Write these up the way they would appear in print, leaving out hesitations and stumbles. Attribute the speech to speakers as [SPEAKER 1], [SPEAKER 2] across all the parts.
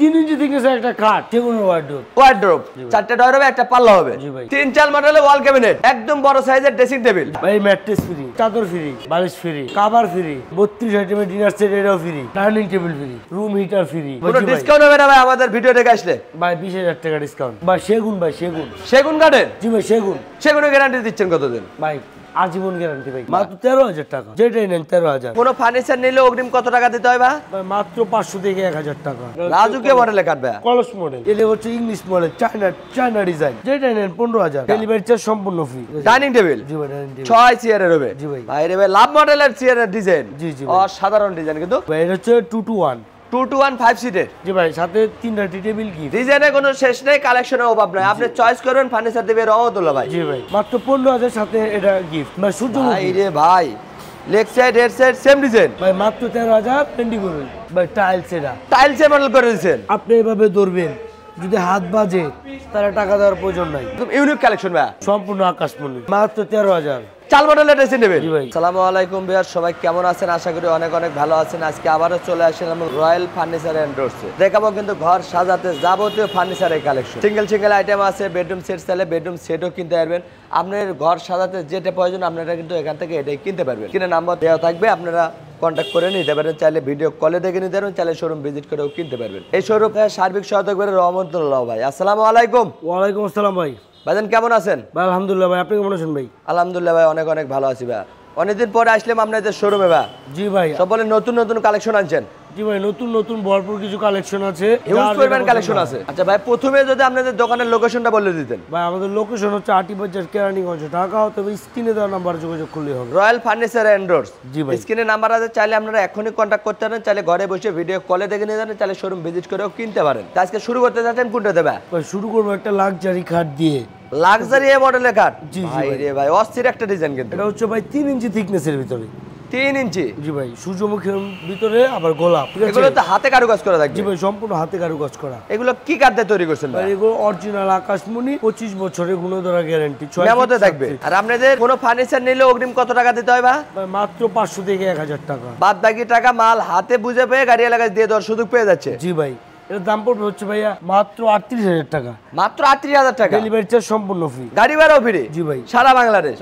[SPEAKER 1] 3 ইঞ্চি thickness একটা খাট সেগুনের
[SPEAKER 2] wardrobe 4টা ডয়ার হবে একটা পাল্লা হবে 3-4 মডেলের ওয়াল ক্যাবিনেট একদম বড় সাইজের ড্রেসিং টেবিল
[SPEAKER 1] ভাই ম্যাট্রেস ফ্রি চাদর ফ্রি বালিশ ফ্রি কভার ফ্রি 32 আইটেমের ডিনার সেট এটাও free dining table free room heater free
[SPEAKER 2] কোনো ডিসকাউন্ট হবে না ভাই আমাদের ভিডিও দেখে আসলে
[SPEAKER 1] ভাই 20000 টাকা ডিসকাউন্ট ভাই সেগুন
[SPEAKER 2] কাঠের
[SPEAKER 1] জি ভাই
[SPEAKER 2] সেগুনের গ্যারান্টি দিচ্ছেন কতদিন
[SPEAKER 1] ভাই আজীবন গ্যারান্টি ভাই মাত্র 13000 টাকা যেটাই নেন 13000
[SPEAKER 2] কোন ফার্নিচার নিলে অগ্রিম কত টাকা দিতে হয় ভাই
[SPEAKER 1] মাত্র 500 থেকে 1000 টাকা
[SPEAKER 2] রাজুকে মডেলে কাটবে
[SPEAKER 1] কলস মডেল এটা হচ্ছে ইংলিশ মডেল চায়না ডিজাইন যেটাই নেন 15000 ডেলিভারি চার্জ সম্পূর্ণ ফ্রি
[SPEAKER 2] ডাইনিং টেবিল
[SPEAKER 1] জি ভাই ডাইনিং টেবিল
[SPEAKER 2] 6 চেয়ারের হবে
[SPEAKER 1] জি ভাই
[SPEAKER 2] ভাই রে ভাই লাভ মডেলের চেয়ারের ডিজাইন
[SPEAKER 1] জি
[SPEAKER 2] অসাধারণ ডিজাইন কিন্তু
[SPEAKER 1] ভাই এটা হচ্ছে 2 to 1
[SPEAKER 2] 2 to 1 5 সিটের
[SPEAKER 1] জি ভাই সাথে 3টা টি টেবিল কি
[SPEAKER 2] ডিজাইনে কোনো শেষ নেই কালেকশনের অভাব নাই আপনি চয়েস করবেন ফার্নিচার দিবে রহমতুল্লাহ ভাই
[SPEAKER 1] জি ভাই মাত্র 15000 সাথে এটা গিফট ভাই সূর্যমুখী
[SPEAKER 2] ভাই রে ভাই leg side head side same design
[SPEAKER 1] ভাই মাত্র 13000 পেন্ডি করুন ভাই
[SPEAKER 2] টাইলসের মডেল করে দিয়েছেন
[SPEAKER 1] আপনি এভাবে ধরবেন যদি হাত বাজে তাহলে টাকা দেওয়ার প্রয়োজন নাই
[SPEAKER 2] একদম ইউনিক কালেকশন ভাই
[SPEAKER 1] সম্পূর্ণ আকাশমণি মাত্র 13000
[SPEAKER 2] চাল মডেলের ড্রেসিং টেবিল
[SPEAKER 1] জি ভাই
[SPEAKER 2] আসসালামু আলাইকুম ভিউয়ার সবাই কেমন আছেন আশা করি অনেক ভালো আছেন আজকে আবারো চলে আসলাম রয়্যাল ফার্নিচার এন্ড ডোরসে দেখাবো কিন্তু ঘর সাজাতে যাবতীয় ফার্নিচারের কালেকশন সিঙ্গেল আইটেম আছে বেডরুম সেট চাইলে বেডরুম সেটও কিনতে পারবেন আপনার ঘর সাজাতে যেটা প্রয়োজন আপনারা কিন্তু এখান থেকে এটাই কিনতে পারবেন কিনা নাম্বার দেওয়া থাকবে আপনারা কন্ট্যাক্ট করে নিতে পারেন চাইলে ভিডিও কলে দেখে নিতে পারবেন চাইলে শোরুম ভিজিট করেও কিনতে পারবেন এই শোরুমে সার্বিক সহায়তা করে রহমতুল্লাহ ভাই আসসালামু আলাইকুম
[SPEAKER 1] ওয়ালাইকুম আসসালাম ভাই
[SPEAKER 2] ভাইজান কেমন আছেন
[SPEAKER 1] ভাই আলহামদুলিল্লাহ ভাই আপনি কেমন আছেন ভাই
[SPEAKER 2] আলহামদুলিল্লাহ ভাই অনেক ভালো আছি ভাই অনেকদিন পরে আসলাম আপনাদের শোরুমে ভাই
[SPEAKER 1] জি ভাই
[SPEAKER 2] সব বলে নতুন কালেকশন আনছেন
[SPEAKER 1] জি ভাই নতুন ভরপুর কিছু কালেকশন আছে
[SPEAKER 2] হিউজ পরিমাণ কালেকশন আছে আচ্ছা ভাই প্রথমে যদি আপনাদের দোকানের লোকেশনটা বলে দিতেন
[SPEAKER 1] ভাই আমাদের লোকেশন হচ্ছে আটি বাজার কেরানীগঞ্জ ঢাকা তবে স্ক্রিনে দেওয়া নাম্বার যোগাযোগ করলে হবে
[SPEAKER 2] রয়্যাল ফার্নিচার এন্ড ডোরস
[SPEAKER 1] জি ভাই
[SPEAKER 2] স্ক্রিনে নাম্বার আছে চাইলে আপনারা এখনই কন্টাক্ট করতে পারেন চাইলে ঘরে বসে ভিডিও কলে দেখে নিতে পারেন চাইলে শোরুম ভিজিট করেও কিনতে পারেন আজকে শুরু করতে যাচ্ছেন কোনটা দেবে
[SPEAKER 1] ভাই শুরু করব একটা লাক্সারি খাট দিয়ে
[SPEAKER 2] লাক্সারি মডেলের কাঠ
[SPEAKER 1] জি
[SPEAKER 2] ভাই রে ভাই অস্থির একটা ডিজাইন কিন্তু
[SPEAKER 1] এটা হচ্ছে ভাই 3 ইঞ্চি থিকনেসের ভিতরে
[SPEAKER 2] 3 ইঞ্চি
[SPEAKER 1] জি ভাই সূর্যমুখীর ভিতরে আবার গোলাপ
[SPEAKER 2] এগুলো তো হাতে কারুকাজ করা থাকবে
[SPEAKER 1] জি ভাই সম্পূর্ণ হাতে কারুকাজ করা
[SPEAKER 2] এগুলো কি কাঠ দিয়ে তৈরি করছেন
[SPEAKER 1] ভাই এগুলো অরিজিনাল আকাশমণি 25 বছরের গুণধরা গ্যারান্টি
[SPEAKER 2] মেমোতে থাকবে আর আপনাদের কোনো ফার্নিচার নিলে অগ্রিম কত টাকা দিতে হয় ভাই
[SPEAKER 1] মাত্র 500 থেকে 1000 টাকা
[SPEAKER 2] বাদ বাকি টাকা মাল হাতে বুঝে পেয়ে গাড়ি এলাকায় দিয়ে দেওয়ার সুযোগ পেয়ে যাচ্ছে
[SPEAKER 1] জি ভাই এর দাম পড়বে হচ্ছে ভাইয়া মাত্র 38000 টাকা
[SPEAKER 2] মাত্র 38000 টাকা
[SPEAKER 1] ডেলিভারি চার্জ সম্পূর্ণ ফ্রি
[SPEAKER 2] গাড়ি ভাড়াও ফ্রি
[SPEAKER 1] জি ভাই
[SPEAKER 2] সারা বাংলাদেশ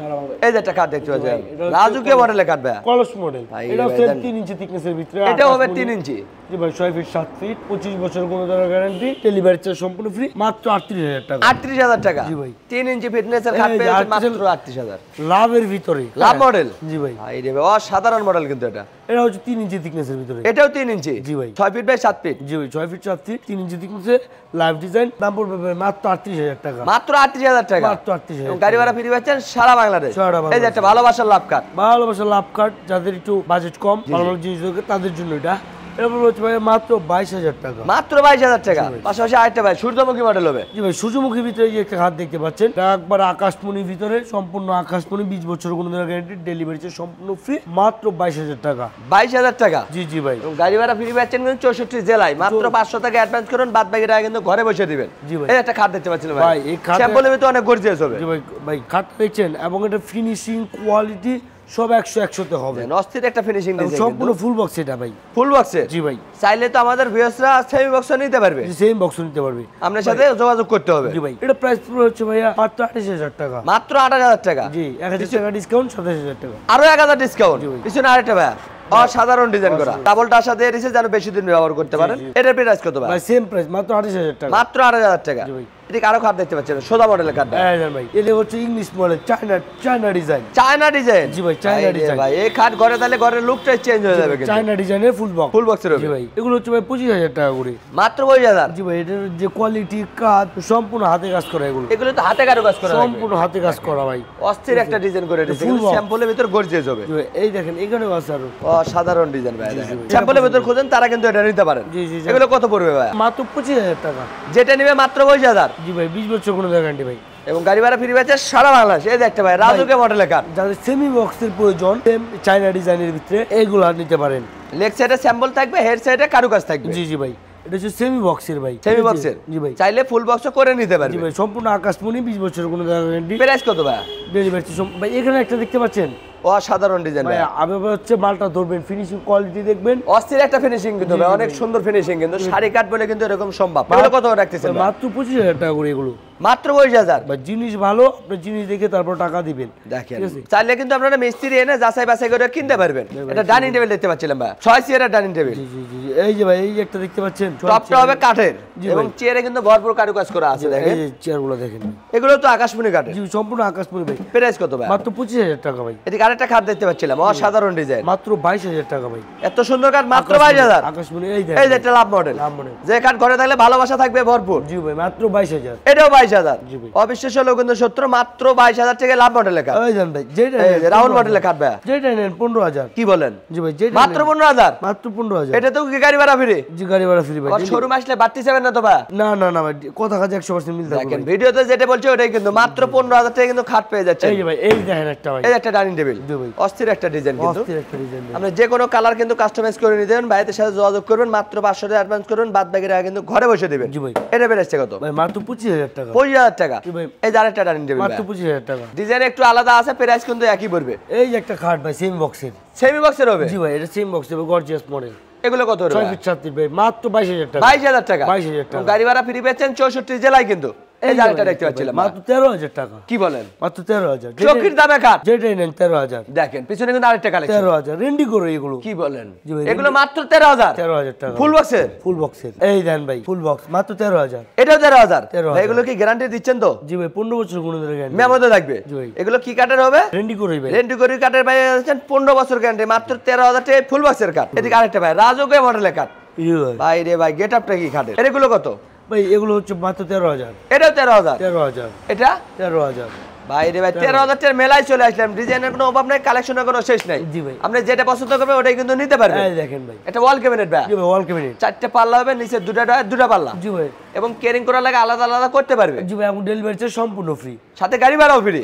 [SPEAKER 2] এই যে একটা কাঠ দেখতে পাচ্ছেন রাজুকে মডেলের কাঠ ভাই
[SPEAKER 1] কলস মডেল এটা হচ্ছে 3 ইঞ্চি থিকনেসের ভিতরে
[SPEAKER 2] এটা হবে 3 ইঞ্চি
[SPEAKER 1] জি ভাই 6 ফিট 7 ফিট 25 বছর গুণধরা গ্যারান্টি ডেলিভারি চার্জ সম্পূর্ণ ফ্রি মাত্র 38000 টাকা
[SPEAKER 2] 38000 টাকা
[SPEAKER 1] জি ভাই
[SPEAKER 2] 3 ইঞ্চি ফিটনেসের কাঠ পেয়ে মাত্র 38000
[SPEAKER 1] লাভের ভিতরে
[SPEAKER 2] লাভ মডেল
[SPEAKER 1] জি ভাই
[SPEAKER 2] ভাই রে ভাই অসাধারণ মডেল কিন্তু
[SPEAKER 1] এটা হচ্ছে 3 ইঞ্চি থিকনেসের ভিতরে
[SPEAKER 2] এটাও 3 ইঞ্চি
[SPEAKER 1] জি ভাই
[SPEAKER 2] 6 ফিট বাই 7 ফিট
[SPEAKER 1] জি ভাই 6 ফিট 7 ফিট 3 ইঞ্চি থিকনেসে লাইভ ডিজাইন দাম পড়বে মাত্র 38000 টাকা
[SPEAKER 2] মাত্র 38000 টাকা
[SPEAKER 1] মাত্র 38000
[SPEAKER 2] গাড়ি ভাড়া ফ্রি পাচ্ছেন সারা বাংলাদেশ এই যে একটা ভালোবাসার লাভ কার্ড
[SPEAKER 1] ভালোবাসার লাভ কার্ড যাদের একটু বাজেট কম ভালো জিনিস দরকার তাদের জন্য এটা এরপর হচ্ছে ভাই মাত্র 22000 টাকা
[SPEAKER 2] মাত্র 22000 টাকা পাশাপাশি আরেকটা ভাই সূর্যমুখী মডেল হবে
[SPEAKER 1] জি ভাই সূর্যমুখী ভিতরে যে একটা হাত দেখতে পাচ্ছেন এটা একবার আকাশমণির ভিতরে সম্পূর্ণ আকাশমণি 20 বছর গুণধরা গ্যারান্টি ডেলিভারি চার্জ সম্পূর্ণ ফ্রি মাত্র 22000 টাকা
[SPEAKER 2] 22000 টাকা
[SPEAKER 1] জি ভাই
[SPEAKER 2] গাড়ি ভাড়া ফ্রি পাচ্ছেন কিন্তু 64 জেলায় মাত্র 500 টাকা অ্যাডভান্স করুন বাদ বাকি টাকা কিন্তু ঘরে বসে দিবেন
[SPEAKER 1] জি ভাই
[SPEAKER 2] এই একটা খাট দেখতে পাচ্ছেন
[SPEAKER 1] ভাই এই খাট
[SPEAKER 2] স্যাম্পলের ভিতরে অনেক গর্জিয়াস হবে
[SPEAKER 1] জি ভাই খাট দেখছেন এবং এটা ফিনিশিং কোয়ালিটি সব 100 তে হবে
[SPEAKER 2] অস্থির একটা ফিনিশিং ডিজাইন
[SPEAKER 1] সম্পূর্ণ ফুল বক্স এটা ভাই
[SPEAKER 2] ফুল বক্সে
[SPEAKER 1] জি ভাই
[SPEAKER 2] চাইলে তো আমাদের ভিউয়ার্সরা সেমি বক্স নিতে পারবে
[SPEAKER 1] সেম বক্স নিতে পারবে
[SPEAKER 2] আপনার সাথে যোগাযোগ করতে হবে
[SPEAKER 1] জি ভাই এটা প্রাইস পুরো হচ্ছে ভাইয়া মাত্র 28000 টাকা
[SPEAKER 2] মাত্র 28000 টাকা
[SPEAKER 1] জি 1000 টাকা ডিসকাউন্ট 27000 টাকা
[SPEAKER 2] আরো 1000 ডিসকাউন্ট পিছনে আরেকটা ভাই অসাধারণ ডিজাইন করা ডাবলটা আশা দিয়ে দিয়েছে যেন বেশি দিন ব্যবহার করতে পারেন এটার প্রাইস কত ভাই
[SPEAKER 1] সেম প্রাইস মাত্র 28000 টাকা
[SPEAKER 2] মাত্র 28000 টাকা এদিকে আরো কাঠ দেখতে পাচ্ছেন সোজা মডেলের কাঠ
[SPEAKER 1] ভাই এটা হচ্ছে ইংলিশ মডেল চায়না ডিজাইন
[SPEAKER 2] জি
[SPEAKER 1] ভাই চায়না ডিজাইন
[SPEAKER 2] ভাই এই খাট ঘরে তাহলে ঘরের লুকটাই চেঞ্জ হয়ে যাবে
[SPEAKER 1] চায়না ডিজাইনের ফুল বক্সের
[SPEAKER 2] জি
[SPEAKER 1] ভাই এগুলো হচ্ছে ভাই 25000 টাকা করে
[SPEAKER 2] মাত্র 25000
[SPEAKER 1] জি ভাই এটার যে কোয়ালিটি কাজ সম্পূর্ণ হাতে কাজ করা
[SPEAKER 2] এগুলো তো হাতে কারুকাজ করা
[SPEAKER 1] সম্পূর্ণ হাতে কাজ করা ভাই
[SPEAKER 2] অস্থির একটা ডিজাইন করে দিয়েছে স্যাম্পলের ভিতর গর্জিয়াস হবে
[SPEAKER 1] এই দেখেন এখানেও আছে আরো
[SPEAKER 2] অসাধারণ ডিজাইন ভাই স্যাম্পলের ভিতর খোঁজেন তারা কিন্তু এটা নিতে পারেন এগুলো কত পড়বে ভাই
[SPEAKER 1] মাত্র 25000 টাকা
[SPEAKER 2] যেটা নিবে মাত্র 25000
[SPEAKER 1] জি ভাই 20 বছর কোনো গ্যারান্টি ভাই
[SPEAKER 2] এবং গাড়ি ভাড়া ফ্রি পাচ্ছে সারা বাংলাদেশ এই দেখতে ভাই রাজুকে মডেলের কাঠ
[SPEAKER 1] যাদের সেমি বক্সের প্রয়োজন চায়না ডিজাইনের ভিতরে এইগুলো নিতে পারেন
[SPEAKER 2] লেগ সাইডে স্যাম্পল থাকবে হেড সাইডে কারুকাজ থাকবে
[SPEAKER 1] জি ভাই এটা হচ্ছে সেমি বক্সের ভাই
[SPEAKER 2] সেমি বক্সের
[SPEAKER 1] জি ভাই
[SPEAKER 2] চাইলে ফুল বক্সও করে নিতে পারবে
[SPEAKER 1] জি ভাই সম্পূর্ণ আকাশমণি 20 বছর কোনো গ্যারান্টি
[SPEAKER 2] প্রাইস কত ভাই
[SPEAKER 1] ডেলিভারি ভাই এখানে একটা দেখতে পাচ্ছেন
[SPEAKER 2] অসাধারণ ডিজাইন
[SPEAKER 1] ভাই
[SPEAKER 2] ভাই।
[SPEAKER 1] আমি হচ্ছে মালটা ধরবেন, ফিনিশিং কোয়ালিটি দেখবেন,
[SPEAKER 2] অস্থির একটা ফিনিশিং কিন্তু ভাই, অনেক সুন্দর ফিনিশিং কিন্তু শাড়ি কাট বলে কিন্তু এরকম সম্ভব। এগুলো কত রাখতেছেন ভাই?
[SPEAKER 1] মাত্র 25,000 টাকা করে এগুলো।
[SPEAKER 2] মাত্র 25,000।
[SPEAKER 1] ভাই জিনিস ভালো, আপনি জিনিস দেখে তারপর টাকা দিবেন।
[SPEAKER 2] দেখেন চাইলে কিন্তু আপনারা মিস্ত্রি এনে যাচাই বাছাই করে কিনতে পারবেন। এটা ডাইনিং টেবিল দেখতে পাচ্ছিলাম ভাই, 6 চেয়ারের ডাইনিং টেবিল।
[SPEAKER 1] জি জি জি জি। এই যে ভাই এই যে একটা দেখতে পাচ্ছেন,
[SPEAKER 2] টপটা হবে কাঠের এবং চেয়ারে কিন্তু ভরপুর কারুকাজ করা আছে দেখেন।
[SPEAKER 1] এই যে চেয়ারগুলো দেখেন,
[SPEAKER 2] এগুলো তো আকাশমণি কাঠের।
[SPEAKER 1] জি সম্পূর্ণ আকাশমণি ভাই।
[SPEAKER 2] প্রাইস কত ভাই?
[SPEAKER 1] মাত্র 25,000 টাকা ভাই।
[SPEAKER 2] এদিকে আরেকটা খাট দেখতে পাচ্ছিলাম, অসাধারণ ডিজাইন।
[SPEAKER 1] মাত্র 22,000 টাকা ভাই।
[SPEAKER 2] এত সুন্দর কাঠ মাত্র 22,000।
[SPEAKER 1] আকাশমণি এই
[SPEAKER 2] এই যে একটা লাভ মডেল, যে কাঠ ঘরে থাকলে ভালোবাসা থাকবে ভরপুর।
[SPEAKER 1] জি ভাই মাত্র 22,000।
[SPEAKER 2] এটাও 22,000।
[SPEAKER 1] জি ভাই।
[SPEAKER 2] অবিশ্বাস্য হলো কিন্তু সত্য, মাত্র 22,000 টাকা লাভ মডেলের কাঠ।
[SPEAKER 1] এই জান ভাই যেটা
[SPEAKER 2] এই যে রাউন্ড মডেলের কাঠ ভাই,
[SPEAKER 1] যেটা নেন 15,000।
[SPEAKER 2] কি বলেন?
[SPEAKER 1] জি ভাই যেটা
[SPEAKER 2] মাত্র 15,000।
[SPEAKER 1] মাত্র 15,000।
[SPEAKER 2] এটা তো কি গাড়ি ভাড়া ফ্রি?
[SPEAKER 1] জি গাড়ি ভাড়া ফ্রি ভাই।
[SPEAKER 2] আর শোরুম আসলে বাড়তি যাবেন না তো ভাই?
[SPEAKER 1] না না না ভাই, কথা কাজে 100% মিল থাকবে।
[SPEAKER 2] দেখেন ভিডিওতে যেটা বলছে ওটাই কিন্তু, মাত্র 15,000 টাকা কিন্তু খাট পেয়ে যাচ্ছে।
[SPEAKER 1] এই যে ভাই এই দেখেন একটা ভাই,
[SPEAKER 2] এই একটা ডাইনিং টেবিল,
[SPEAKER 1] জি ভাই
[SPEAKER 2] অস্থির একটা ডিজাইন কিন্তু।
[SPEAKER 1] অস্থির একটা ডিজাইন।
[SPEAKER 2] আপনি যে কোনো কালার কিন্তু কাস্টমাইজ করে নিতে দেবেন, ভাইদের সাথে যোগাযোগ করবেন, মাত্র 500 টাকা অ্যাডভান্স করবেন, বাদ বাকি টাকা কিন্তু ঘরে বসে দিবেন।
[SPEAKER 1] জি ভাই।
[SPEAKER 2] এটা বেড়েছে কত
[SPEAKER 1] ভাই? মাত্র 25,000 টাকা।
[SPEAKER 2] 25,000 টাকা।
[SPEAKER 1] জি ভাই।
[SPEAKER 2] এই যে আরেকটা ডাইনিং টেবিল
[SPEAKER 1] মাত্র 25,000 টাকা।
[SPEAKER 2] ডিজাইন একটু আলাদা আছে, প্রাইস কিন্তু একই পড়বে।
[SPEAKER 1] এই যে একটা খাট ভাই সেমি বক্সের।
[SPEAKER 2] সেমি বক্সের হবে?
[SPEAKER 1] জি ভাই এটা সেমি বক্সের গর্জিয়াস মডেল।
[SPEAKER 2] এগুলো কত হবে?
[SPEAKER 1] 6 ফিট 7 ফিট ভাই, মাত্র 22,000 টাকা।
[SPEAKER 2] 22,000 টাকা।
[SPEAKER 1] 22,000 টাকা।
[SPEAKER 2] গাড়ি ভাড়া ফ্রি পেয়েছেন 64 জেলায় কিন্তু। এই যে আরেকটা দেখতে পাচ্ছিলাম,
[SPEAKER 1] মাত্র 13,000 টাকা।
[SPEAKER 2] কি বলেন?
[SPEAKER 1] মাত্র 13,000।
[SPEAKER 2] চোখের দামে কাঠ।
[SPEAKER 1] যেটাই নেন 13,000।
[SPEAKER 2] দেখেন পিছনে কিন্তু আরেকটা কালেকশন।
[SPEAKER 1] 13,000 রেন্ডি করে এগুলো।
[SPEAKER 2] কি বলেন?
[SPEAKER 1] জি ভাই,
[SPEAKER 2] এগুলো মাত্র 13,000।
[SPEAKER 1] 13,000 টাকা।
[SPEAKER 2] ফুল বক্সের?
[SPEAKER 1] ফুল বক্সের। এই দেন ভাই ফুল বক্স মাত্র 13,000।
[SPEAKER 2] এটাও 13,000।
[SPEAKER 1] 13,000।
[SPEAKER 2] ভাই এগুলো কি গ্যারান্টি দিচ্ছেন তো?
[SPEAKER 1] জি ভাই 15 বছর কোনো ধরে গ্যারান্টি।
[SPEAKER 2] মেমোতে থাকবে।
[SPEAKER 1] জি ভাই।
[SPEAKER 2] এগুলো কি কাঠের হবে?
[SPEAKER 1] রেন্ডি করে ভাই।
[SPEAKER 2] রেন্টি করি কাঠের ভাই আছেন 15 বছর গ্যারান্টি, মাত্র 13,000 টাকা ফুল বক্সের কাঠ। এদিকে আরেকটা ভাই রাজকীয় মডেলের কাঠ।
[SPEAKER 1] জি ভাই।
[SPEAKER 2] ভাই রে ভাই গেটআপটা কি কাঠের? এগুলো কত
[SPEAKER 1] ভাই? এগুলো হচ্ছে মাত্র 13,000।
[SPEAKER 2] এটাও 13,000।
[SPEAKER 1] 13,000।
[SPEAKER 2] এটা
[SPEAKER 1] 13,000।
[SPEAKER 2] ভাই রে ভাই 13,000 টাকার মেলায় চলে আসলাম, ডিজাইনের কোনো অভাব নাই, কালেকশনের কোনো শেষ নাই।
[SPEAKER 1] জি ভাই।
[SPEAKER 2] আপনি যেটা পছন্দ করবেন ওটাই কিন্তু নিতে পারবেন।
[SPEAKER 1] এই দেখেন ভাই
[SPEAKER 2] এটা ওয়াল ক্যাবিনেট ভাই।
[SPEAKER 1] জি ভাই ওয়াল ক্যাবিনেট।
[SPEAKER 2] 4টে পাল্লা হবে, নিচে দুটা পাল্লা।
[SPEAKER 1] জি ভাই।
[SPEAKER 2] এবং কেয়ারিং করার লাগে আলাদা আলাদা করতে পারবে।
[SPEAKER 1] জি ভাই এবং ডেলিভারি চার্জ সম্পূর্ণ ফ্রি।
[SPEAKER 2] সাথে গাড়ি ভাড়াও ফ্রি।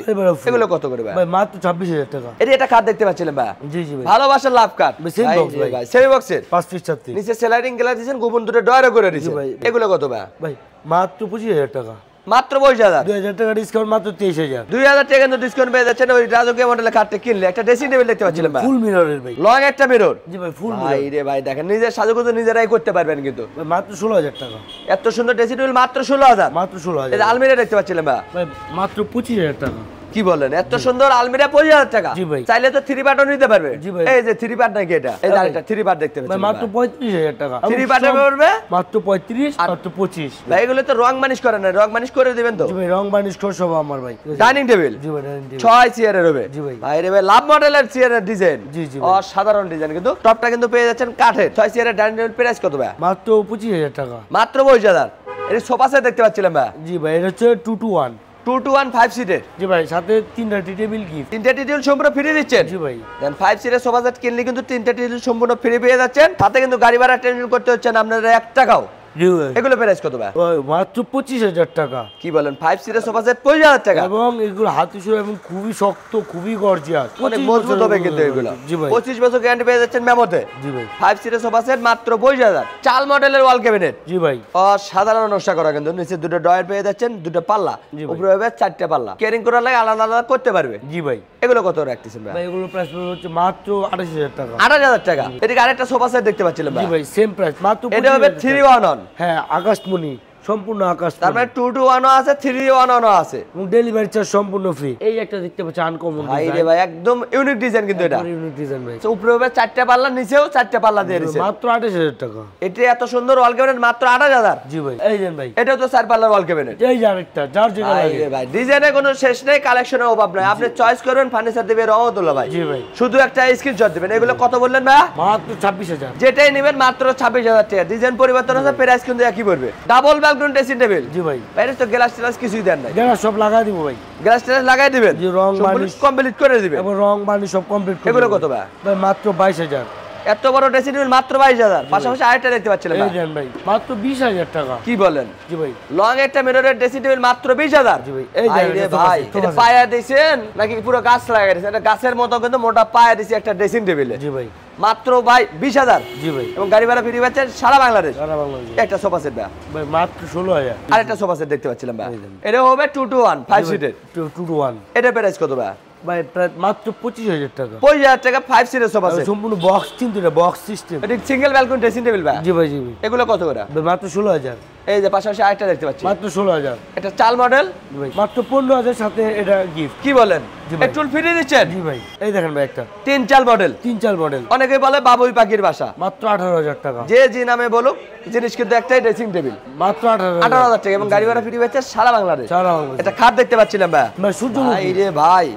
[SPEAKER 2] এগুলো কত করে ভাই?
[SPEAKER 1] ভাই মাত্র 26,000 টাকা।
[SPEAKER 2] এই এটা কাঠ দেখতে পাচ্ছিলেন ভাই?
[SPEAKER 1] জি জি ভাই।
[SPEAKER 2] ভালোবাসার লাভ কাঠ।
[SPEAKER 1] সেমি বক্স ভাই।
[SPEAKER 2] সেমি বক্সের
[SPEAKER 1] 5 ফিট 7 ফিট।
[SPEAKER 2] নিচে স্লাইডিং গ্লাস দিয়েছেন, গোপন দুটো ডয়ারও করে দিয়েছেন।
[SPEAKER 1] ভাই।
[SPEAKER 2] এগুলো কত ভাই?
[SPEAKER 1] ভাই মাত্র 25,000 টাকা।
[SPEAKER 2] মাত্র 22,000।
[SPEAKER 1] 2,000 টাকা ডিসকাউন্ট, মাত্র 23,000।
[SPEAKER 2] 2,000 টাকা কিন্তু ডিসকাউন্ট পেয়ে যাচ্ছেন। ওই রাজকীয় মডেলের কাঠটা কিনলে একটা ড্রেসিং টেবিল দেখতে পাচ্ছিলাম ভাই,
[SPEAKER 1] ফুল মিররের ভাই।
[SPEAKER 2] লং একটা মিরর।
[SPEAKER 1] জি ভাই ফুল
[SPEAKER 2] ভাই
[SPEAKER 1] মিরর।
[SPEAKER 2] রে ভাই দেখেন নিজের সাজুগুজু নিজেরাই করতে পারবেন কিন্তু।
[SPEAKER 1] ভাই মাত্র 16,000 টাকা।
[SPEAKER 2] এত সুন্দর ড্রেসিং টেবিল মাত্র 16,000।
[SPEAKER 1] মাত্র
[SPEAKER 2] এই
[SPEAKER 1] 16,000।
[SPEAKER 2] যে আলমিরা দেখতে পাচ্ছিলাম ভাই,
[SPEAKER 1] ভাই মাত্র 25,000 টাকা।
[SPEAKER 2] কি বলেন? এত সুন্দর আলমিরা 25,000 টাকা।
[SPEAKER 1] জি ভাই।
[SPEAKER 2] চাইলে তো 3 পার্টও নিতে পারবে।
[SPEAKER 1] জি ভাই।
[SPEAKER 2] এই যে 3 পার্ট নাকি এটা? এই যে আরেকটা 3 পার্ট দেখতে
[SPEAKER 1] ভাই
[SPEAKER 2] পাচ্ছেন
[SPEAKER 1] মাত্র 35,000 টাকা।
[SPEAKER 2] 3 পার্টে পড়বে
[SPEAKER 1] মাত্র 35, মাত্র 25।
[SPEAKER 2] ভাই। এগুলো তো রং মানিশ করে না, রং মানিশ করে দিবেন তো?
[SPEAKER 1] জি ভাই রং বানিশ কর সব আমার ভাই।
[SPEAKER 2] ডাইনিং টেবিল
[SPEAKER 1] জি ভাই ডাইনিং টেবিল।
[SPEAKER 2] 6 চেয়ারের হবে।
[SPEAKER 1] জি ভাই।
[SPEAKER 2] ভাই রে ভাই লাভ মডেলের চেয়ারের ডিজাইন।
[SPEAKER 1] জি জি ভাই।
[SPEAKER 2] অসাধারণ ডিজাইন কিন্তু। টপটা কিন্তু পেয়ে যাচ্ছেন কাঠের। 6 চেয়ারের ডাইনিং টেবিল প্রাইস কত ভাই?
[SPEAKER 1] মাত্র 25,000 টাকা।
[SPEAKER 2] মাত্র 22,000। এই সোফা সেট দেখতে পাচ্ছিলাম ভাই,
[SPEAKER 1] জি ভাই এটা হচ্ছে 2 to 1।
[SPEAKER 2] 2 to 1 5 সিটের।
[SPEAKER 1] জি ভাই সাথে 3টা টি টেবিল গিফট।
[SPEAKER 2] 3টা টেবিল সম্পূর্ণ ফ্রি দিচ্ছেন।
[SPEAKER 1] জি ভাই।
[SPEAKER 2] দেন 5 সিটের সোফা সেট কিনলে কিন্তু 3টা টেবিল সম্পূর্ণ ফ্রি পেয়ে যাচ্ছেন, সাথে কিন্তু গাড়ি ভাড়া টেনশন করতে হচ্ছে না আপনারা 1 টাকাও।
[SPEAKER 1] জি ভাই।
[SPEAKER 2] এগুলো প্রাইস কত ভাই?
[SPEAKER 1] ওই মাত্র 25,000 টাকা।
[SPEAKER 2] কি বলেন? 5 সিটের সোফা সেট 25,000 টাকা।
[SPEAKER 1] এবং এগুলো হাতিসুর এবং খুবই শক্ত, খুবই গর্জিয়াস।
[SPEAKER 2] অনেক মজবুত হবে কিন্তু এগুলো।
[SPEAKER 1] জি ভাই।
[SPEAKER 2] 25 বছর গ্যারান্টি পেয়ে যাচ্ছেন মেমোতে।
[SPEAKER 1] জি ভাই।
[SPEAKER 2] 5 সিটের সোফা সেট মাত্র 22,000। চাল মডেলের ওয়াল ক্যাবিনেট।
[SPEAKER 1] জি ভাই।
[SPEAKER 2] অসাধারণ নকশা করা কিন্তু, নিচে দুটো ডয়ার পেয়ে যাচ্ছেন, দুটো পাল্লা,
[SPEAKER 1] জি ভাই।
[SPEAKER 2] উপরে হবে 4টে পাল্লা। কেয়ারিং করার লাগে আলাদা আলাদা করতে পারবে।
[SPEAKER 1] জি ভাই।
[SPEAKER 2] এগুলো কত রাখতেছেন ভাই?
[SPEAKER 1] ভাই এগুলো প্রাইস হচ্ছে মাত্র 28,000 টাকা।
[SPEAKER 2] 28,000 টাকা। এদিকে আরেকটা সোফা সেট দেখতে পাচ্ছিলাম
[SPEAKER 1] জি
[SPEAKER 2] ভাই,
[SPEAKER 1] ভাই সেম প্রাইস মাত্র
[SPEAKER 2] এটা হবে
[SPEAKER 1] 25,000
[SPEAKER 2] 3-1-1।
[SPEAKER 1] হ্যাঁ আকাশমণি সম্পূর্ণ আকাশ।
[SPEAKER 2] তার মানে 2 to 1 আছে, 3-1-1 আছে।
[SPEAKER 1] এবং ডেলিভারি চার্জ সম্পূর্ণ ফ্রি। এই একটা দেখতে পাচ্ছি আনকমন
[SPEAKER 2] ভাই রে ভাই একদম ইউনিক ডিজাইন কিন্তু এটা।
[SPEAKER 1] ইউনিক ডিজাইন ভাই।
[SPEAKER 2] তো উপরে হবে 4টে পাল্লা, নিচেও 4টে পাল্লা দিয়ে দিয়েছে।
[SPEAKER 1] মাত্র 28,000 টাকা।
[SPEAKER 2] এটা এত সুন্দর ওয়াল ক্যাবিনেট মাত্র 28,000।
[SPEAKER 1] জি ভাই। এই দেন ভাই।
[SPEAKER 2] এটাও তো 4 পাল্লার ওয়াল ক্যাবিনেট।
[SPEAKER 1] এই যে আরেকটা যার যেটা
[SPEAKER 2] ভাই
[SPEAKER 1] লাগে।
[SPEAKER 2] রে ভাই ডিজাইনে কোনো শেষ নেই, কালেকশনের অভাব নাই। আপনি চয়েস করবেন, ফার্নিচার দিবে রহমতুল্লাহ ভাই।
[SPEAKER 1] জি ভাই।
[SPEAKER 2] শুধু একটা স্ক্রিনশট দিবেন। এগুলো কত বললেন ভাই?
[SPEAKER 1] মাত্র 26,000।
[SPEAKER 2] যেটাই নেবেন মাত্র 26,000 টাকা। ডিজাইন পরিবর্তন আছে, প্রাইস কিন্তু একই পড়বে। Double background dressing table.
[SPEAKER 1] জি ভাই।
[SPEAKER 2] বাইরে তো গ্লাস টেলাস কিছুই দেন নাই।
[SPEAKER 1] গ্যাস সব লাগাই দিব ভাই।
[SPEAKER 2] গ্লাস টেলাস লাগাই দিবেন,
[SPEAKER 1] জি রং বানিশ
[SPEAKER 2] কমপ্লিট করে দিবেন।
[SPEAKER 1] এবং রং বানিশ সব কমপ্লিট করে।
[SPEAKER 2] এগুলো কত ভাই?
[SPEAKER 1] ভাই মাত্র 22,000।
[SPEAKER 2] এত বড় ড্রেসিং টেবিল মাত্র 22,000। পাশাপাশি আরেকটা দেখতে পাচ্ছিলাম
[SPEAKER 1] এই দেন ভাই মাত্র 20,000 টাকা।
[SPEAKER 2] কি বলেন?
[SPEAKER 1] জি ভাই।
[SPEAKER 2] লং একটা মিররের ড্রেসিং টেবিল মাত্র 20,000।
[SPEAKER 1] জি ভাই। এই
[SPEAKER 2] ভাই
[SPEAKER 1] যে
[SPEAKER 2] রে ভাই এটা পায়া দিয়েছেন নাকি পুরো গাছ লাগাই দিয়েছেন? এটা গাছের মতো কিন্তু মোটা পায়া দিয়েছে একটা ড্রেসিং টেবিলে।
[SPEAKER 1] জি ভাই।
[SPEAKER 2] মাত্র ভাই 20,000।
[SPEAKER 1] জি ভাই।
[SPEAKER 2] এবং গাড়ি ভাড়া ফ্রি পাচ্ছেন সারা বাংলাদেশ।
[SPEAKER 1] সারা বাংলাদেশ।
[SPEAKER 2] একটা সোফা সেট ভাই
[SPEAKER 1] ভাই মাত্র 16,000।
[SPEAKER 2] আরেকটা সোফা সেট দেখতে পাচ্ছিলাম ভাই, এটা হবে 2 to 1 5 সিটের।
[SPEAKER 1] 2 to 1।
[SPEAKER 2] এটা প্রাইস কত ভাই?
[SPEAKER 1] ভাই প্রায় মাত্র 25,000 টাকা।
[SPEAKER 2] 25,000 টাকা 5 সিটের সোফা সেট,
[SPEAKER 1] সম্পূর্ণ বক্স কিন্তু এটা বক্স সিস্টেম।
[SPEAKER 2] এটা সিঙ্গেল ব্যালকনি ড্রেসিং টেবিল ভাই?
[SPEAKER 1] জি ভাই জি ভাই।
[SPEAKER 2] এগুলো কত করে?
[SPEAKER 1] মাত্র 16,000।
[SPEAKER 2] এই যে পাশাপাশি আরেকটা দেখতে পাচ্ছি,
[SPEAKER 1] মাত্র 16,000।
[SPEAKER 2] এটা চাল মডেল,
[SPEAKER 1] ভাই মাত্র 15,000 সাথে এটা গিফট।
[SPEAKER 2] কি বলেন?
[SPEAKER 1] জি ভাই।
[SPEAKER 2] এই টুল ফ্রি দিচ্ছেন?
[SPEAKER 1] জি ভাই। এই দেখেন ভাই একটা
[SPEAKER 2] 3 চাল মডেল,
[SPEAKER 1] 3 চাল মডেল,
[SPEAKER 2] অনেকে বলে বাবুই পাখির বাসা।
[SPEAKER 1] মাত্র 18,000 টাকা।
[SPEAKER 2] যে যে নামে বলুক, জিনিস কিন্তু একটাই, ড্রেসিং টেবিল।
[SPEAKER 1] মাত্র
[SPEAKER 2] 18,000 টাকা এবং গাড়ি ভাড়া ফ্রি পাচ্ছে সারা বাংলাদেশ।
[SPEAKER 1] সারা বাংলাদেশ।
[SPEAKER 2] এটা খাট দেখতে পাচ্ছিলাম ভাই,
[SPEAKER 1] ভাই সূর্যমুখী।
[SPEAKER 2] ভাই রে ভাই,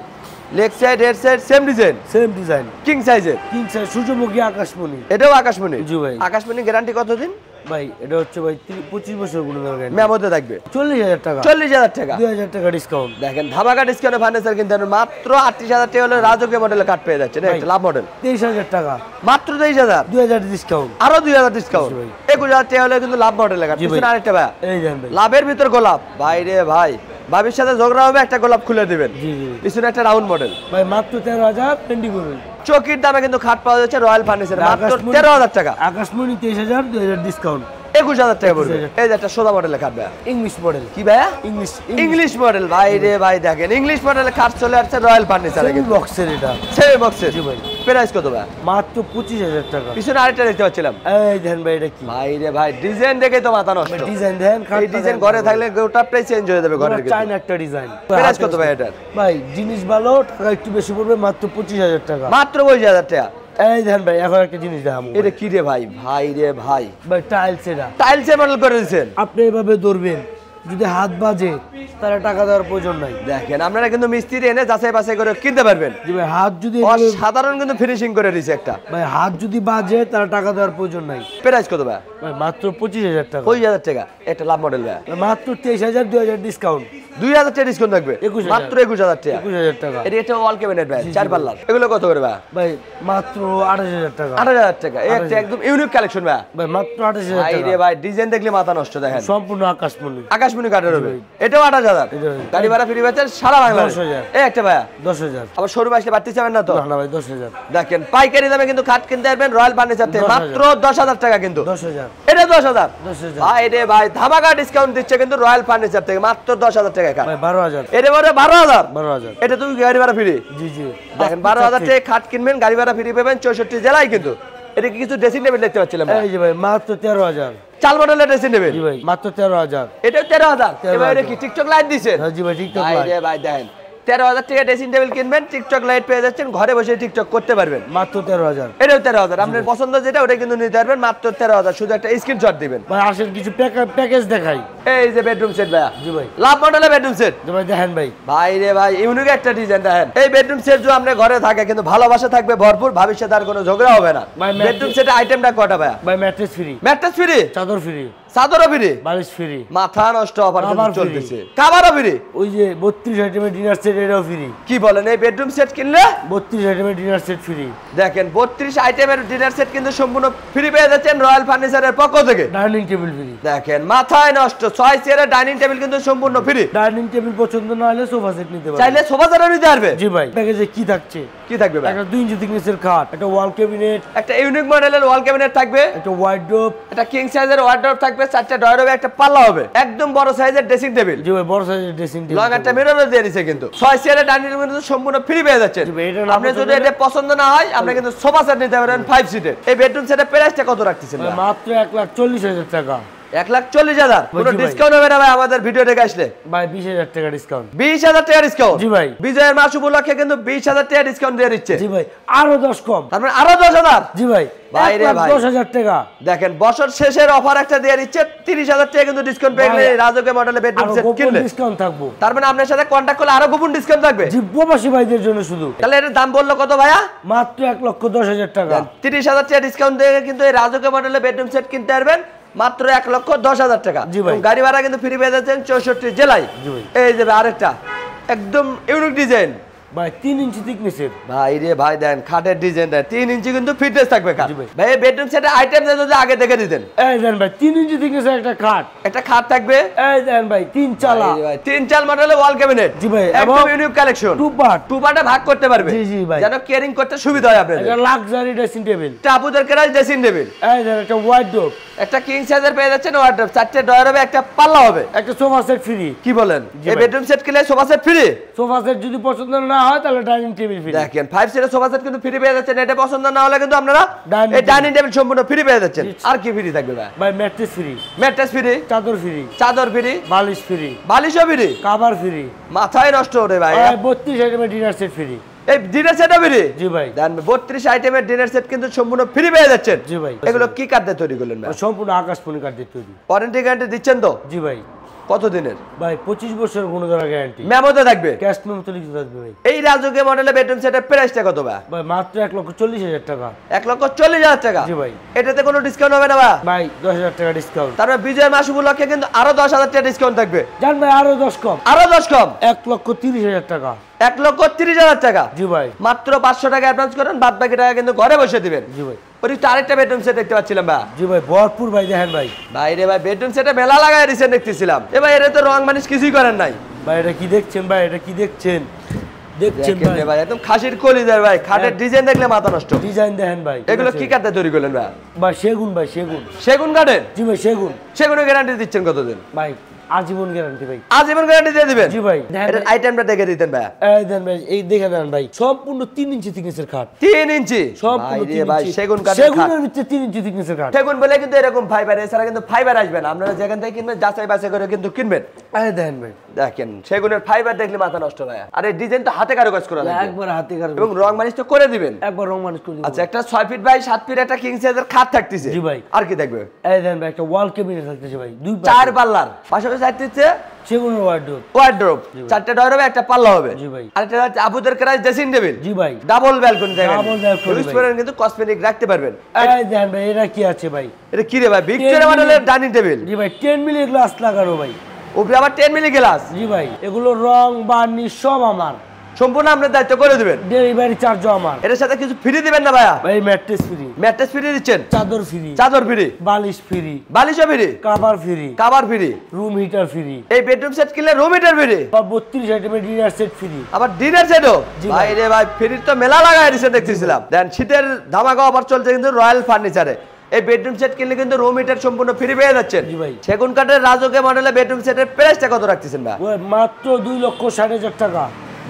[SPEAKER 2] leg side head side same design,
[SPEAKER 1] same design,
[SPEAKER 2] king সাইজের,
[SPEAKER 1] কিং সাইজ, সূর্যমুখী আকাশমণি।
[SPEAKER 2] এটাও আকাশমণি?
[SPEAKER 1] জি ভাই।
[SPEAKER 2] আকাশমণি গ্যারান্টি কতদিন
[SPEAKER 1] ভাই এটা হচ্ছে ভাই 25 বছর গুলো গ্যারান্টি।
[SPEAKER 2] মেমোতে থাকবে?
[SPEAKER 1] 40,000 টাকা।
[SPEAKER 2] 40,000 টাকা।
[SPEAKER 1] 2,000 টাকা ডিসকাউন্ট।
[SPEAKER 2] দেখেন ধামাকা ডিসকাউন্টে ফার্নিচার কিনতে পারবেন মাত্র 38,000 টাকা হলে রাজকীয় মডেলের কাঠ পেয়ে যাচ্ছে। একটা লাভ মডেল
[SPEAKER 1] 23,000 টাকা।
[SPEAKER 2] মাত্র 23,000,
[SPEAKER 1] 2,000 ডিসকাউন্ট।
[SPEAKER 2] আরো 2,000 ডিসকাউন্ট,
[SPEAKER 1] জি ভাই।
[SPEAKER 2] 21,000 টাকা হলে কিন্তু লাভ মডেলের কাঠ।
[SPEAKER 1] জি ভাই।
[SPEAKER 2] পিছনে আরেকটা ভাই,
[SPEAKER 1] এই দেন ভাই।
[SPEAKER 2] লাভের ভিতর গোলাপ। ভাই রে ভাই, ভাবির সাথে ঝগড়া হবে, একটা গোলাপ খুলে দিবেন।
[SPEAKER 1] জি জি।
[SPEAKER 2] পিছনে একটা রাউন্ড মডেল।
[SPEAKER 1] ভাই মাত্র 13,000 পেন্ডি করুন।
[SPEAKER 2] চকির দামে কিন্তু খাট পাওয়া যাচ্ছে রয়্যাল ফার্নিচার মাত্র
[SPEAKER 1] আকাশমণি-
[SPEAKER 2] 13,000 টাকা।
[SPEAKER 1] আকাশমণি 23,000, 2,000 ডিসকাউন্ট।
[SPEAKER 2] 21,000 টাকা পড়বে।
[SPEAKER 1] 21,000
[SPEAKER 2] এই যে একটা সোজা মডেলের খাট ভাই।
[SPEAKER 1] English model.
[SPEAKER 2] কি ভাইয়া?
[SPEAKER 1] English
[SPEAKER 2] English model. ভাই রে ভাই, দেখেন ইংলিশ মডেলের খাট চলে আসছে রয়্যাল ফার্নিচারে
[SPEAKER 1] সেমি
[SPEAKER 2] কিন্তু।
[SPEAKER 1] বক্সের এটা।
[SPEAKER 2] সেমি বক্সের।
[SPEAKER 1] জি ভাই।
[SPEAKER 2] প্রাইস কত ভাই?
[SPEAKER 1] মাত্র 25,000 টাকা।
[SPEAKER 2] পিছনে আরেকটা দেখতে পাচ্ছিলাম।
[SPEAKER 1] এই দেন ভাই এটা কি?
[SPEAKER 2] ভাই রে ভাই, ডিজাইন দেখে তো মাথা নষ্ট।
[SPEAKER 1] ডিজাইন দেন,
[SPEAKER 2] এই ডিজাইন ঘরে থাকলে গোটাটাই চেঞ্জ হয়ে যাবে ঘরের কিন্তু।
[SPEAKER 1] চাইনা একটা ডিজাইন।
[SPEAKER 2] প্রাইস কত ভাই এটার?
[SPEAKER 1] ভাই জিনিস ভালো, টাকা একটু বেশি পড়বে, মাত্র 25,000 টাকা।
[SPEAKER 2] মাত্র 22,000 টাকা।
[SPEAKER 1] এই দেন ভাই, এখন একটা জিনিস দেখাবো।
[SPEAKER 2] এটা কি রে ভাই? ভাই রে ভাই,
[SPEAKER 1] ভাই টাইলস এটা।
[SPEAKER 2] টাইলসের মডেল করে দিয়েছেন।
[SPEAKER 1] আপনি এভাবে ধরবেন, যদি হাত বাজে তাহলে টাকা দেওয়ার প্রয়োজন নাই।
[SPEAKER 2] দেখেন আপনারা কিন্তু মিস্ত্রি এনে যাচাই বাছাই করে কিনতে পারবেন।
[SPEAKER 1] জি ভাই, হাত যদি এভাবে-
[SPEAKER 2] সাধারণ কিন্তু ফিনিশিং করে দিয়েছে একটা।
[SPEAKER 1] ভাই হাত যদি বাজে তাহলে টাকা দেওয়ার প্রয়োজন নাই।
[SPEAKER 2] প্রাইস কত ভাই?
[SPEAKER 1] ভাই মাত্র 25,000 টাকা।
[SPEAKER 2] 22,000 টাকা। একটা লাভ মডেল ভাই,
[SPEAKER 1] ভাই, মাত্র 23,000, 2,000 ডিসকাউন্ট।
[SPEAKER 2] 2,000 টাকা ডিসকাউন্ট থাকবে।
[SPEAKER 1] 21,000
[SPEAKER 2] মাত্র 21,000 টাকা।
[SPEAKER 1] 21,000 টাকা।
[SPEAKER 2] এটা একটা ওয়াল ক্যাবিনেট ভাই, 4 পাল্লার। এগুলো কত করে ভাই?
[SPEAKER 1] ভাই মাত্র 28,000 টাকা।
[SPEAKER 2] 8,000 টাকা। এই একটা একদম ইউনিক কালেকশন ভাই।
[SPEAKER 1] ভাই মাত্র 28,000
[SPEAKER 2] ভাই রে
[SPEAKER 1] টাকা।
[SPEAKER 2] ভাই, ডিজাইন দেখলে মাথা নষ্ট। দেখেন
[SPEAKER 1] সম্পূর্ণ আকাশমণি।
[SPEAKER 2] আকাশমণি কাঠের হবে। এটাও 8,000।
[SPEAKER 1] এটা-
[SPEAKER 2] গাড়ি ভাড়া ফ্রি পাচ্ছেন সারা বাংলাদেশ।
[SPEAKER 1] 10,000
[SPEAKER 2] এই একটা ভাইয়া,
[SPEAKER 1] 10,000।
[SPEAKER 2] আবার শোরুমে আসলে বাড়তি চাবেন না তো?
[SPEAKER 1] না ভাই 10,000।
[SPEAKER 2] দেখেন পাইকারি দামে কিন্তু খাট কিনতে পারবেন রয়্যাল ফার্নিচার থেকে
[SPEAKER 1] 10,000
[SPEAKER 2] মাত্র 10,000 টাকা কিন্তু।
[SPEAKER 1] 10,000।
[SPEAKER 2] এটা 10,000।
[SPEAKER 1] 10,000।
[SPEAKER 2] ভাই রে ভাই, ধামাকা ডিসকাউন্ট দিচ্ছে কিন্তু রয়্যাল ফার্নিচার থেকে মাত্র 10,000 টাকা খাট।
[SPEAKER 1] ভাই 12,000।
[SPEAKER 2] এটা বলে 12,000।
[SPEAKER 1] 12,000।
[SPEAKER 2] এটা তুমি গাড়ি ভাড়া ফ্রি।
[SPEAKER 1] জি জি।
[SPEAKER 2] দেখেন 12,000 টাকা খাট কিনবেন, গাড়ি ভাড়া ফ্রি পাবেন 64 জেলায় কিন্তু। এটা কি কিছু ড্রেসিং টেবিল দেখতে পাচ্ছিলাম ভাই?
[SPEAKER 1] এই যে ভাই মাত্র 13,000।
[SPEAKER 2] চাল মডেলের ড্রেসিং টেবিল।
[SPEAKER 1] জি ভাই মাত্র 13,000।
[SPEAKER 2] এটাও 13,000।
[SPEAKER 1] 13,000
[SPEAKER 2] এবার এটা কি টিকটক লাইট দিছেন?
[SPEAKER 1] হ্যাঁ জি ভাই, টিকটক
[SPEAKER 2] ভাই
[SPEAKER 1] লাইট।
[SPEAKER 2] রে ভাই, দেখেন 13,000 টাকা ড্রেসিং টেবিল কিনবেন, টিকটক লাইট পেয়ে যাচ্ছেন, ঘরে বসে টিকটক করতে পারবেন।
[SPEAKER 1] মাত্র 13,000।
[SPEAKER 2] এটাও 13,000। আপনার পছন্দ যেটা ওটা কিন্তু নিতে পারবেন মাত্র 13,000। শুধু একটা স্ক্রিনশট দিবেন।
[SPEAKER 1] ভাই আসেন কিছু প্যাকেজ দেখাই।
[SPEAKER 2] এই যে বেডরুম সেট ভাইয়া,
[SPEAKER 1] জি ভাই।
[SPEAKER 2] লাভ মডেলের বেডরুম সেট।
[SPEAKER 1] জি ভাই দেখেন ভাই।
[SPEAKER 2] ভাই রে ভাই, ইউনিক একটা ডিজাইন। দেখেন এই বেডরুম সেট যদি আপনার ঘরে থাকে কিন্তু ভালোবাসা থাকবে ভরপুর, ভবিষ্যতে আর কোনো ঝগড়া হবে না।
[SPEAKER 1] ভাই,
[SPEAKER 2] বেডরুম সেটের আইটেমটা কটা ভাইয়া?
[SPEAKER 1] ভাই ম্যাট্রেস ফ্রি,
[SPEAKER 2] ম্যাট্রেস ফ্রি,
[SPEAKER 1] চাদর ফ্রি,
[SPEAKER 2] চাদরও ফ্রি,
[SPEAKER 1] বালিশ ফ্রি,
[SPEAKER 2] মাথা নষ্ট অফার
[SPEAKER 1] কাভার
[SPEAKER 2] চলতেছে, কাভারও ফ্রি।
[SPEAKER 1] ওই যে 32 আইটেমের ডিনার সেট এটাও ফ্রি।
[SPEAKER 2] কি বলেন? এই বেডরুম সেট কিনলে
[SPEAKER 1] 32 আইটেমের ডিনার সেট ফ্রি।
[SPEAKER 2] দেখেন 32 আইটেমের ডিনার সেট কিন্তু সম্পূর্ণ ফ্রি পেয়ে যাচ্ছেন রয়্যাল ফার্নিচারের পক্ষ থেকে।
[SPEAKER 1] Dining table free.
[SPEAKER 2] দেখেন মাথায় নষ্ট 6 চেয়ারের ডাইনিং টেবিল কিন্তু সম্পূর্ণ ফ্রি।
[SPEAKER 1] ডাইনিং টেবিল পছন্দ না হলে সোফা সেট নিতে পারেন।
[SPEAKER 2] চাইলে সোফা সেটও নিতে পারবে।
[SPEAKER 1] জি ভাই। প্যাকেজে কি থাকছে?
[SPEAKER 2] কি থাকবে ভাই?
[SPEAKER 1] একটা 2 ইঞ্চি থিকনেসের খাট, একটা ওয়াল ক্যাবিনেট,
[SPEAKER 2] একটা ইউনিক মডেলের ওয়াল ক্যাবিনেট থাকবে,
[SPEAKER 1] একটা ওয়ার্ডরোব,
[SPEAKER 2] একটা কিং সাইজের ওয়ার্ডরোব থাকবে, 4টা ড্রয়ার হবে, একটা পাল্লা হবে, একদম বড় সাইজের ড্রেসিং টেবিল।
[SPEAKER 1] জি ভাই বড় সাইজের ড্রেসিং টেবিল।
[SPEAKER 2] লং একটা মিররও দিয়ে দিয়েছে কিন্তু। 6 চেয়ারের ডাইনিং টেবিল কিন্তু সম্পূর্ণ ফ্রি পেয়ে যাচ্ছেন।
[SPEAKER 1] জি ভাই, এটা না
[SPEAKER 2] আপনি যদি
[SPEAKER 1] পছন্দ
[SPEAKER 2] এটা পছন্দ না হয় আপনি কিন্তু সোফা সেট নিতে পারেন 5 সিটের। এই বেডরুম সেটের প্রাইসটা কত রাখতেছেন?
[SPEAKER 1] ভাই মাত্র 1,40,000 টাকা।
[SPEAKER 2] 1,40,000। কোনো
[SPEAKER 1] জি ভাই।
[SPEAKER 2] ডিসকাউন্ট হবে না ভাই আমাদের ভিডিও দেখে আসলে?
[SPEAKER 1] ভাই 20,000 টাকা ডিসকাউন্ট।
[SPEAKER 2] 20,000 টাকা ডিসকাউন্ট।
[SPEAKER 1] জি ভাই।
[SPEAKER 2] বিজয়ের মাস উপলক্ষে কিন্তু 20,000 টাকা ডিসকাউন্ট দিয়ে দিচ্ছে।
[SPEAKER 1] জি ভাই আরো 10 কম।
[SPEAKER 2] তার মানে আরো 10,000।
[SPEAKER 1] জি ভাই
[SPEAKER 2] ভাই রে ভাই।
[SPEAKER 1] 10,000 টাকা।
[SPEAKER 2] দেখেন বছর শেষের অফার একটা দিয়ে দিচ্ছে 30,000 টাকা কিন্তু ডিসকাউন্ট পেয়ে গেলে
[SPEAKER 1] ভাই,
[SPEAKER 2] রাজকীয় মডেলের বেডরুম
[SPEAKER 1] আরো
[SPEAKER 2] সেট
[SPEAKER 1] গোপন
[SPEAKER 2] কিনলে।
[SPEAKER 1] ডিসকাউন্ট থাকবো।
[SPEAKER 2] তার মানে আপনার সাথে কন্টাক্ট করলে আরো গোপন ডিসকাউন্ট থাকবে।
[SPEAKER 1] জি প্রবাসী ভাইদের জন্য শুধু।
[SPEAKER 2] তাহলে এর দাম বললো কত ভাইয়া?
[SPEAKER 1] মাত্র 1,10,000 টাকা।
[SPEAKER 2] 30,000 টাকা ডিসকাউন্ট দিয়ে কিন্তু এই রাজকীয় মডেলের বেডরুম সেট কিনতে পারবেন মাত্র 1,10,000 টাকা।
[SPEAKER 1] জি ভাই।
[SPEAKER 2] এবং গাড়ি ভাড়া কিন্তু ফ্রি পেয়ে যাচ্ছেন 64 জেলায়।
[SPEAKER 1] জি ভাই।
[SPEAKER 2] এই যে আরেকটা একদম ইউনিক ডিজাইন।
[SPEAKER 1] ভাই 3 ইঞ্চি থিকনেসের।
[SPEAKER 2] ভাই রে ভাই, দেন খাটের ডিজাইন দেন 3 ইঞ্চি কিন্তু ফিটনেস থাকবে খাট।
[SPEAKER 1] জি ভাই।
[SPEAKER 2] ভাই বেডরুম সেটের আইটেম যদি আগে দেখে দিতেন।
[SPEAKER 1] এই দেন ভাই 3 ইঞ্চি থিকনেসের একটা খাট।
[SPEAKER 2] একটা খাট থাকবে।
[SPEAKER 1] এই দেন ভাই 3 চালা।
[SPEAKER 2] ভাই রে ভাই, 3 চাল মডেলের ওয়াল ক্যাবিনেট।
[SPEAKER 1] জি ভাই,
[SPEAKER 2] একদম
[SPEAKER 1] এবং
[SPEAKER 2] ইউনিক কালেকশন।
[SPEAKER 1] 2 পার্ট।
[SPEAKER 2] 2 পার্টে ভাগ করতে পারবে।
[SPEAKER 1] জি, জি ভাই।
[SPEAKER 2] যেন কেয়ারিং করতে সুবিধা হয় আপনাদের।
[SPEAKER 1] একটা লাক্সারি ড্রেসিং টেবিল।
[SPEAKER 2] টাপুদের কেরাজ ড্রেসিং টেবিল।
[SPEAKER 1] এই দেন একটা ওয়ার্ডরোব,
[SPEAKER 2] একটা কিং সাইজের পেয়ে যাচ্ছেন ওয়ার্ডরোব, 4টে ড্রয়ার হবে, একটা পাল্লা হবে।
[SPEAKER 1] একটা সোফা সেট ফ্রি।
[SPEAKER 2] কি বলেন?
[SPEAKER 1] জি
[SPEAKER 2] এই
[SPEAKER 1] ভাই।
[SPEAKER 2] বেডরুম সেট কিনলে sofa set free.
[SPEAKER 1] Sofa set যদি পছন্দ না হয় তাহলে ডাইনিং টেবিল ফ্রি।
[SPEAKER 2] দেখেন 5 সিটের সোফা সেট কিন্তু ফ্রি পেয়ে যাচ্ছেন। এটা পছন্দ না হলে কিন্তু আপনারা
[SPEAKER 1] Dining
[SPEAKER 2] এই ডাইনিং টেবিল সম্পূর্ণ ফ্রি পেয়ে যাচ্ছেন। আর কি ফ্রি থাকবে ভাই?
[SPEAKER 1] ভাই ম্যাট্রেস ফ্রি,
[SPEAKER 2] ম্যাট্রেস ফ্রি,
[SPEAKER 1] চাদর ফ্রি,
[SPEAKER 2] চাদর ফ্রি,
[SPEAKER 1] বালিশ ফ্রি,
[SPEAKER 2] বালিশও ফ্রি,
[SPEAKER 1] কভার ফ্রি,
[SPEAKER 2] মাথায় নষ্ট ওরে ভাই।
[SPEAKER 1] 32 আইটেমের ডিনার সেট ফ্রি।
[SPEAKER 2] এই ডিনার সেটও ফ্রি?
[SPEAKER 1] জি ভাই।
[SPEAKER 2] দেন 32 আইটেমের ডিনার সেট কিন্তু সম্পূর্ণ ফ্রি পেয়ে যাচ্ছেন।
[SPEAKER 1] জি ভাই।
[SPEAKER 2] এগুলো কি কাঠ দিয়ে তৈরি করলেন ভাই?
[SPEAKER 1] সম্পূর্ণ আকাশমণি কাঠ দিয়ে তৈরি।
[SPEAKER 2] ওয়ারেন্টি গ্যারান্টি দিচ্ছেন তো?
[SPEAKER 1] জি ভাই।
[SPEAKER 2] কত দিনের
[SPEAKER 1] ভাই 25 বছর গুণধরা গ্যারান্টি।
[SPEAKER 2] মেমোতে থাকবে?
[SPEAKER 1] ক্যাশ মেমো তো লিখিত থাকবে ভাই।
[SPEAKER 2] এই রাজকীয় মডেলের বেডরুম সেটের প্রাইসটা কত ভাই?
[SPEAKER 1] ভাই মাত্র 1,40,000 টাকা।
[SPEAKER 2] 1,40,000 টাকা?
[SPEAKER 1] জি ভাই।
[SPEAKER 2] এটাতে কোনো ডিসকাউন্ট হবে না ভাই?
[SPEAKER 1] ভাই 10,000 টাকা ডিসকাউন্ট।
[SPEAKER 2] তারপর বিজয় মাস উপলক্ষে কিন্তু আরো 10,000 টাকা ডিসকাউন্ট থাকবে।
[SPEAKER 1] জান ভাই আরো 10 কম।
[SPEAKER 2] আরো 10 কম?
[SPEAKER 1] 1,30,000 টাকা।
[SPEAKER 2] 1,30,000 টাকা?
[SPEAKER 1] জি ভাই।
[SPEAKER 2] মাত্র 500 টাকা অ্যাডভান্স করেন, বাদ বাকি টাকা কিন্তু ঘরে বসে দিবেন।
[SPEAKER 1] জি ভাই।
[SPEAKER 2] ওই তো আরেকটা বেডরুম সেট দেখতে পাচ্ছিলাম ভাই।
[SPEAKER 1] জি ভাই ভরপুর ভাই দেখেন ভাই।
[SPEAKER 2] ভাই রে ভাই বেডরুম সেটে মেলা লাগায় দিছেন দেখতেছিলাম। ভাই এর তো রং মানিস কিছুই করেন নাই।
[SPEAKER 1] ভাই এটা কি দেখছেন ভাই? এটা কি দেখছেন? দেখছেন
[SPEAKER 2] দেখেন রে
[SPEAKER 1] ভাই।
[SPEAKER 2] ভাই একদম খাসির কলিজার ভাই, খাটের ডিজাইন দেখলে মাথা নষ্ট।
[SPEAKER 1] ডিজাইন দেখেন ভাই।
[SPEAKER 2] এগুলো কি কাঠে তৈরি করলেন ভাই?
[SPEAKER 1] ভাই সেগুন ভাই, সেগুন।
[SPEAKER 2] সেগুন কাঠের?
[SPEAKER 1] জি ভাই সেগুন।
[SPEAKER 2] সেগুনের গ্যারান্টি দিচ্ছেন কতদিন?
[SPEAKER 1] ভাই আজীবন গ্যারান্টি ভাই।
[SPEAKER 2] আজীবন গ্যারান্টি দিয়ে দিবেন?
[SPEAKER 1] জি ভাই।
[SPEAKER 2] এটার আইটেমটা দেখে দিতেন ভাই।
[SPEAKER 1] এই দেন ভাই, এই দেখে দেন ভাই, সম্পূর্ণ 3 ইঞ্চি থিকনেসের খাট।
[SPEAKER 2] 3 ইঞ্চি?
[SPEAKER 1] সম্পূর্ণ
[SPEAKER 2] ভাই রে
[SPEAKER 1] 3
[SPEAKER 2] ভাই
[SPEAKER 1] ইঞ্চি।
[SPEAKER 2] সেগুন কাঠের খাট।
[SPEAKER 1] সেগুনের ভিতরে 3 ইঞ্চি থিকনেসের খাট।
[SPEAKER 2] সেগুন বলে কিন্তু এরকম ফাইবার, এছাড়া কিন্তু ফাইবার আসবে না। আপনারা যেখান থেকে কিনবেন যাচাই বাছাই করে কিন্তু কিনবেন।
[SPEAKER 1] এই দেন ভাই।
[SPEAKER 2] দেখেন সেগুনের ফাইবার দেখলে মাথা নষ্ট ভাই। আর এই ডিজাইন তো হাতে কারুকাজ করা লাগবে
[SPEAKER 1] একবার হাতে কাটবে
[SPEAKER 2] এবং রং মানিশ তো করে দিবেন।
[SPEAKER 1] একবার রং মানুষ করে দিব।
[SPEAKER 2] আচ্ছা একটা 6 ফিট বাই 7 ফিট একটা কিং সাইজের খাট থাকতেছে।
[SPEAKER 1] জি ভাই।
[SPEAKER 2] আর কি থাকবে?
[SPEAKER 1] এই দেন ভাই একটা ওয়াল ক্যাবিনেট থাকতেছে ভাই, 2
[SPEAKER 2] 4 পাল্লার, পাশাপাশি থাকতেছে
[SPEAKER 1] সেগুনের ওয়ার্ডরোব।
[SPEAKER 2] ওয়ার্ডরোব, 4টা ডয়ার হবে, একটা পাল্লা হবে।
[SPEAKER 1] জি ভাই।
[SPEAKER 2] আর এটা হচ্ছে আপুদের ক্রাশ ড্রেসিং টেবিল।
[SPEAKER 1] জি ভাই।
[SPEAKER 2] ডাবল ব্যালকনি জায়গা।
[SPEAKER 1] ডাবল ব্যালকনি
[SPEAKER 2] ইউজ
[SPEAKER 1] ভাই।
[SPEAKER 2] করেন কিন্তু কসমেটিক রাখতে পারবেন।
[SPEAKER 1] এই দেন ভাই এটা কি আছে ভাই?
[SPEAKER 2] এটা কি রে ভাই? ভিক্টোরিয়া মডেলের ডাইনিং টেবিল।
[SPEAKER 1] জি ভাই 10 মিলি গ্লাস লাগানো ভাই।
[SPEAKER 2] উপরে আবার 10 মিলি গ্লাস।
[SPEAKER 1] জি ভাই এগুলো রং বার্নিশ সব আমার,
[SPEAKER 2] সম্পূর্ণ আপনার দায়িত্ব করে দিবেন।
[SPEAKER 1] ডেলিভারি চার্জও আমার।
[SPEAKER 2] এর সাথে কিছু ফ্রি দিবেন না ভাইয়া?
[SPEAKER 1] ভাই ম্যাট্রেস ফ্রি,
[SPEAKER 2] ম্যাট্রেস ফ্রি দিচ্ছেন?
[SPEAKER 1] চাদর ফ্রি,
[SPEAKER 2] চাদর ফ্রি,
[SPEAKER 1] বালিশ ফ্রি,
[SPEAKER 2] বালিশও free,
[SPEAKER 1] cover free,
[SPEAKER 2] cover free,
[SPEAKER 1] room heater free,
[SPEAKER 2] এই বেডরুম সেট কিনলে রুম হিটার ফ্রি,
[SPEAKER 1] বা 32 আইটেমের ডিনার সেট ফ্রি।
[SPEAKER 2] আবার ডিনার সেটও?
[SPEAKER 1] জি
[SPEAKER 2] ভাই রে ভাই ফ্রির তো মেলা লাগায় দিছে দেখতেছিলাম। দেন শীতের ধামাকা অফার চলছে কিন্তু রয়্যাল ফার্নিচারে। এই বেডরুম সেট কিনলে কিন্তু রুম হিটার সম্পূর্ণ ফ্রি পেয়ে যাচ্ছেন।
[SPEAKER 1] জি ভাই।
[SPEAKER 2] সেগুন কাঠের রাজকীয় মডেলের বেডরুম সেটের প্রাইসটা কত রাখতেছেন ভাই?
[SPEAKER 1] ওই মাত্র 2,60,000 টাকা।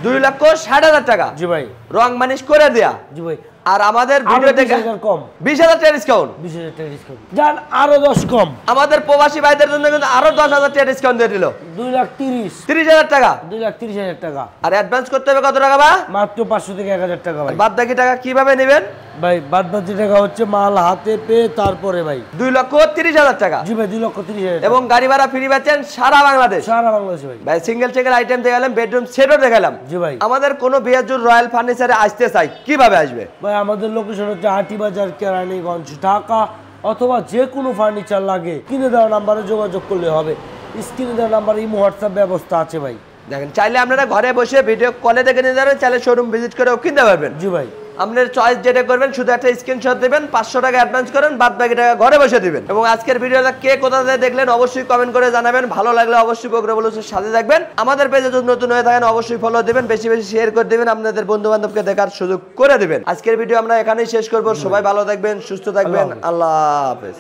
[SPEAKER 2] 2,60,000 টাকা?
[SPEAKER 1] জি ভাই।
[SPEAKER 2] রং মানিশ করে দেয়া।
[SPEAKER 1] জি ভাই।
[SPEAKER 2] আর আমাদের ভিডিও থেকে
[SPEAKER 1] 20,000 কম,
[SPEAKER 2] 20,000 টাকা ডিসকাউন্ট।
[SPEAKER 1] 20,000 টাকা ডিসকাউন্ট। জান আরো 10 কম,
[SPEAKER 2] আমাদের প্রবাসী ভাইদের জন্য কিন্তু আরো 10,000 টাকা ডিসকাউন্ট দিয়ে দিল।
[SPEAKER 1] 2,30,000,
[SPEAKER 2] 30,000 টাকা।
[SPEAKER 1] 2,30,000 টাকা।
[SPEAKER 2] আর অ্যাডভান্স করতে হবে কত টাকা ভাই?
[SPEAKER 1] মাত্র 500 থেকে 1,000 টাকা ভাই।
[SPEAKER 2] বাদ বাকি টাকা কিভাবে নেবেন?
[SPEAKER 1] ভাই বাদ বাকি টাকা হচ্ছে মাল হাতে পেয়ে তারপরে ভাই।
[SPEAKER 2] 2,30,000 টাকা।
[SPEAKER 1] জি ভাই 2,30,000
[SPEAKER 2] এবং গাড়ি ভাড়া ফ্রি পাচ্ছেন সারা বাংলাদেশ।
[SPEAKER 1] সারা বাংলাদেশে ভাই।
[SPEAKER 2] ভাই সিঙ্গেল সিঙ্গেল আইটেম দেখালাম, বেডরুম সেটও দেখালাম।
[SPEAKER 1] জি ভাই।
[SPEAKER 2] আমাদের কোনো বিয়াজুর রয়্যাল ফার্নিচারে আসতে চাই কিভাবে আসবে?
[SPEAKER 1] ভাই আমাদের লোকেশন হচ্ছে হাটিবাজার, কেরানীগঞ্জ, ঢাকা, অথবা যে কোনো ফার্নিচার লাগে কিনে দেওয়া নাম্বারে যোগাযোগ করলে হবে। স্ক্রিনে দেওয়া নাম্বারে ইমো হোয়াটসঅ্যাপ ব্যবস্থা আছে ভাই।
[SPEAKER 2] দেখেন চাইলে আপনারা ঘরে বসে ভিডিও কলে দেখে নিতে পারবেন, চাইলে শোরুম ভিজিট করেও কিনতে পারবেন।
[SPEAKER 1] জি ভাই।
[SPEAKER 2] আপনার চয়েস যেটা করবেন, শুধু একটা স্ক্রিনশট দিবেন, 500 টাকা অ্যাডভান্স করেন, বাদ বাকি টাকা ঘরে বসে দিবেন। এবং আজকের ভিডিওটা কে কোথা থেকে দেখলেন অবশ্যই কমেন্ট করে জানাবেন। ভালো লাগলে অবশ্যই প্রোগ্রামগুলোর সাথে থাকবেন। আমাদের পেজে যদি নতুন হয়ে থাকেন অবশ্যই ফলো দিবেন, বেশি বেশি শেয়ার করে দিবেন, আপনাদের বন্ধু বান্ধবকে দেখার সুযোগ করে দিবেন। আজকের ভিডিও আমরা এখানেই শেষ করব। সবাই ভালো থাকবেন, সুস্থ থাকবেন। আল্লাহ হাফেজ।